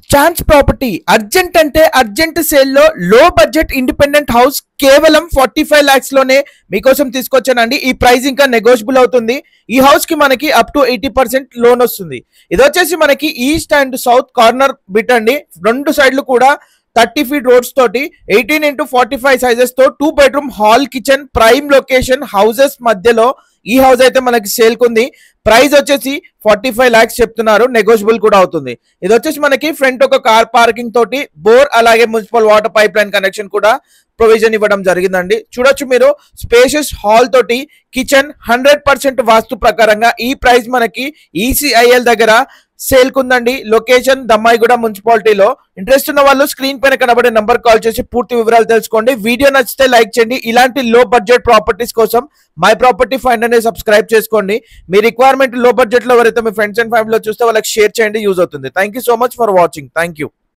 Chance property urgent అంటే urgent sale లో లో బడ్జెట్ ఇండిపెండెంట్ హౌస్ కేవలం 45 lakhs లోనే మీకోసం తీసుకొచ్చానండి. ఈ ప్రైస్ ఇంకా నెగోషియబుల్ అవుతుంది. ఈ హౌస్ కి మనకి అప్ టు 80% లోన్ వస్తుంది. ఇది వచ్చేసి మనకి east and south corner bit అండి. రెండు సైడ్లు కూడా 30 feet రోడ్స్ తోటి 18x45 సైజెస్ తో 2 bedroom hall kitchen prime location houses మధ్యలో ఈ హౌస్ అయితే మనకి సేల్ కుంది. ప్రైస్ వచ్చేసి 45 lakhs చెప్తున్నారు, నెగోషియబుల్ కూడా అవుతుంది. ఇది వచ్చేసి మనకి ఫ్రంట్ ఒక కార్ పార్కింగ్ తోటి బోర్ అలాగే municipal water pipe line connection కూడా ప్రొవిజన్ ఇవ్వడం జరిగిందండి. చూడొచ్చు మీరు స్పేషియస్ హాల్ తోటి కిచెన్ 100% వాస్తు ప్రకారంగా ఈ ప్రైస్ మనకి ECIL దగ్గర సేల్ కుందండి. లొకేషన్ దమ్మాయిగూడ మున్సిపాలిటీలో. ఇంట్రెస్ట్ ఉన్న వాళ్ళు స్క్రీన్ పైన కనబడే నంబర్ కాల్ చేసి పూర్తి వివరాలు తెలుసుకోండి. వీడియో నచ్చితే లైక్ చేయండి. ఇలాంటి లో బడ్జెట్ ప్రాపర్టీస్ కోసం మై ప్రాపర్టీ ఫైండర్ ని సబ్స్క్రైబ్ చేసుకోండి. మీ రిక్వైర్మెంట్ లో బడ్జెట్ లో ఎవరైతే మీ ఫ్రెండ్స్ అండ్ ఫ్యామిలీలో చూస్తే వాళ్ళకి షేర్ చేయండి, యూజ్ అవుతుంది. Thank you so much for watching. Thank you.